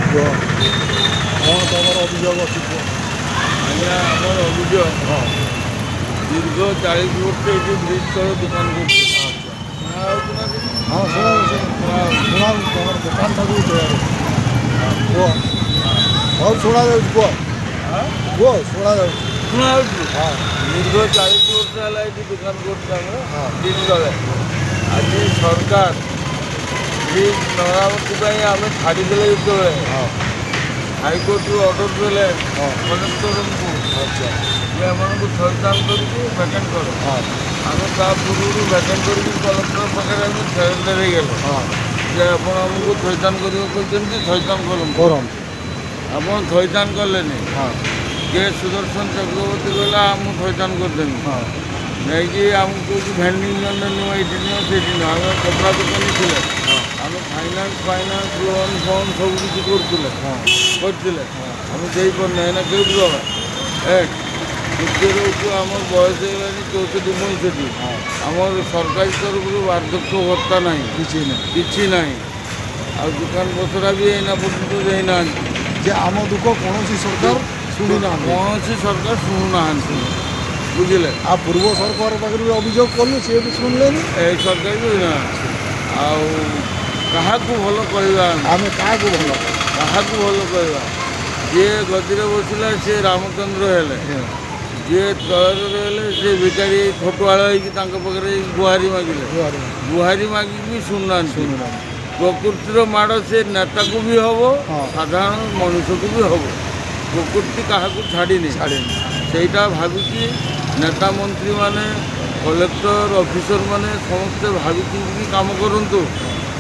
କ'ଣ ତୁମର ଅଭିଯୋଗ ଅଛି କୁହ? ଆଜ୍ଞା ଆମର ଅଭିଯୋଗ ଦୀର୍ଘ 40 ବର୍ଷ ଏଠି ବ୍ରିଜ୍ ତଳେ ଦୋକାନ କରୁଛି। ଶୁଣାଯାଉଛି ନା କିଛି? ହଁ ଶୁଣାଉଛି ତୁମର ଦୋକାନଟାକୁ କୁହ। ହଉ ଶୁଣାଯାଉଛି କୁହ କୁହ ଶୁଣାଯାଉଛି। ଶୁଣାଯାଉଛି। ହଁ ଦୀର୍ଘ 40 ବର୍ଷ ହେଲା ଏଠି ଦୋକାନ କରୁଛି ଆମର ହଁ ବ୍ରିଜ୍ ତଳେ। ଆଜି ସରକାର ବ୍ରିଜ୍ ମରାମତି ପାଇଁ ଆମେ ଛାଡ଼ିଦେଲେ ଯେତେବେଳେ ହଁ ହାଇକୋର୍ଟରୁ ଅର୍ଡ଼ର ଦେଲେ ହଁ କଲେକ୍ଟରଙ୍କୁ ଆଚ୍ଛା ଯେ ଏମାନଙ୍କୁ ଥଇଥାନ କରିକି ଭ୍ୟାକେଣ୍ଟ କର। ହଁ ଆମେ ତା ପୂର୍ବରୁ ଭ୍ୟାକେଣ୍ଟ କରିକି କଲେକ୍ଟର ପାଖରେ ଆମେ ସରେଣ୍ଡର ହେଇଗଲେ ହଁ ଯେ ଆପଣ ଆମକୁ ଥଇଥାନ କରିବାକୁ କହିଛନ୍ତି ଥଇଥାନ କରନ୍ତୁ। କରନ୍ତୁ ଆପଣ ଥଇଥାନ କଲେନି। ହଁ ଯେ ସୁଦର୍ଶନ ଚକ୍ରବର୍ତ୍ତୀ କହିଲା ମୁଁ ଥଇଥାନ କରିଦେବି। ହଁ ନେଇକି ଆମକୁ କହୁଛି ଭେଣ୍ଡିଂ ଜୋନ୍ରେ ନିଅ ଏଇଠି ନିଅ ସେଇଠି ନିଅ। ଆମେ କପଡ଼ା ଦୋକାନୀ ଥିଲେ ହଁ ଆମେ ଫାଇନାନ୍ସ ଲୋନ୍ ଫୋନ୍ ସବୁ କିଛି କରୁଥିଲେ କରିଥିଲେ ଆମେ ଦେଇପାରୁନି ଏଇନା କେଉଁଠି ଦେବା? ଦ୍ୱିତୀୟରେ ହେଉଛି ଆମର ବୟସ ହେଇଗଲାଣି 64-65। ହଁ ଆମର ସରକାରୀ ତରଫରୁ ବାର୍ଦ୍ଧକ୍ୟ ଭତ୍ତା ନାହିଁ କିଛି ନାହିଁ କିଛି ନାହିଁ। ଆଉ ଦୋକାନ ପସରା ବି ଏଇନା ପର୍ଯ୍ୟନ୍ତ ଦେଇନାହାନ୍ତି। ଯେ ଆମ ଦୁଃଖ କୌଣସି ସରକାର ଶୁଣିନାହାନ୍ତି। କୌଣସି ସରକାର ଶୁଣୁନାହାନ୍ତି ବୁଝିଲେ। ଆଉ ପୂର୍ବ ସରକାର ପାଖରେ ବି ଅଭିଯୋଗ କଲୁ ସିଏ ବି ଶୁଣିଲେନି। ଏଇ ସରକାର ବି ଶୁଣୁନାହାନ୍ତି। ଆଉ କାହାକୁ ଭଲ କହିବା ଆମେ କାହାକୁ ଭଲ କାହାକୁ ଭଲ କହିବା? ଯିଏ ଗଦିରେ ବସିଲା ସିଏ ରାମଚନ୍ଦ୍ର ହେଲେ, ଯିଏ ତଳରେ ରହିଲେ ସେ ଭିକାରୀ ଖଟୁଆଳ ହେଇକି ତାଙ୍କ ପାଖରେ ଗୁହାରି ମାଗିଲେ। ଗୁହାରି ମାଗିକି ବି ଶୁଣୁନାହାନ୍ତି। ପ୍ରକୃତିର ମାଡ଼ ସେ ନେତାକୁ ବି ହେବ ହଁ ସାଧାରଣ ମଣିଷକୁ ବି ହେବ। ପ୍ରକୃତି କାହାକୁ ଛାଡ଼ିନି। ସେଇଟା ଭାବିକି ନେତା ମନ୍ତ୍ରୀମାନେ କଲେକ୍ଟର ଅଫିସରମାନେ ସମସ୍ତେ ଭାବିଚିନ୍ତି କାମ କରନ୍ତୁ।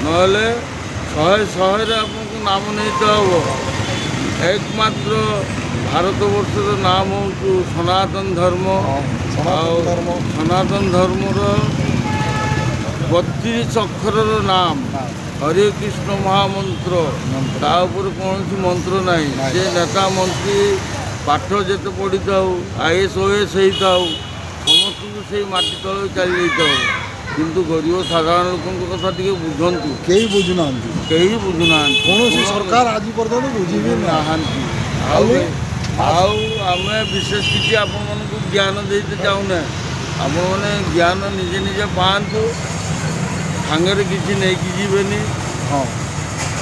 ନହେଲେ ଶହେରେ ଆପଣଙ୍କୁ ନାମ ନେଇତେ ହେବ। ଏକମାତ୍ର ଭାରତବର୍ଷର ନାମ ହେଉଛି ସନାତନ ଧର୍ମ। ଆଉ ସନାତନ ଧର୍ମର 32 ଅକ୍ଷରର ନାମ ହରେ କୃଷ୍ଣ ମହାମନ୍ତ୍ର। ତା ଉପରେ କୌଣସି ମନ୍ତ୍ର ନାହିଁ। ସେ ନେତା ମନ୍ତ୍ରୀ ପାଠ ଯେତେ ପଢ଼ିଥାଉ IAS OAS ହେଇଥାଉ ସମସ୍ତଙ୍କୁ ସେଇ ମାଟି ତଳେ ଚାଲି ଯାଇଥାଉ। କିନ୍ତୁ ଗରିବ ସାଧାରଣ ଲୋକଙ୍କ କଥା ଟିକେ ବୁଝନ୍ତୁ। କେହି ବୁଝୁନାହାନ୍ତି। କେହି ବୁଝୁନାହାନ୍ତି। କୌଣସି ସରକାର ଆଜି ପର୍ଯ୍ୟନ୍ତ ବୁଝିବି ନାହାନ୍ତି। ଆଉ ଆମେ ବିଶେଷ କିଛି ଆପଣମାନଙ୍କୁ ଜ୍ଞାନ ଦେଇତେ ଚାହୁଁନା। ଆପଣମାନେ ଜ୍ଞାନ ନିଜେ ନିଜେ ପାଆନ୍ତୁ। ସାଙ୍ଗରେ କିଛି ନେଇକି ଯିବେନି। ହଁ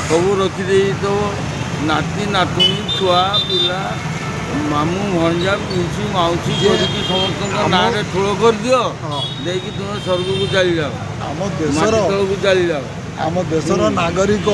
ସବୁ ରଖିଦେଇଥିବ। ନାତି ନାତୁଣୀ ଛୁଆ ପିଲା ମାମୁଁ ଭଣଜା ପିଉସୀ ମାଉସୀ କରିକି ସମସ୍ତଙ୍କ ନାଁରେ ଠୁଳ କରିଦିଅ। ଦେଇକି ତୁମେ ସ୍ୱର୍ଗକୁ ଚାଲିଯାଅ। ଆମ ମାଟି ତଳକୁ ଚାଲିଯାଅ। ଆମ ଦେଶର ନାଗରିକ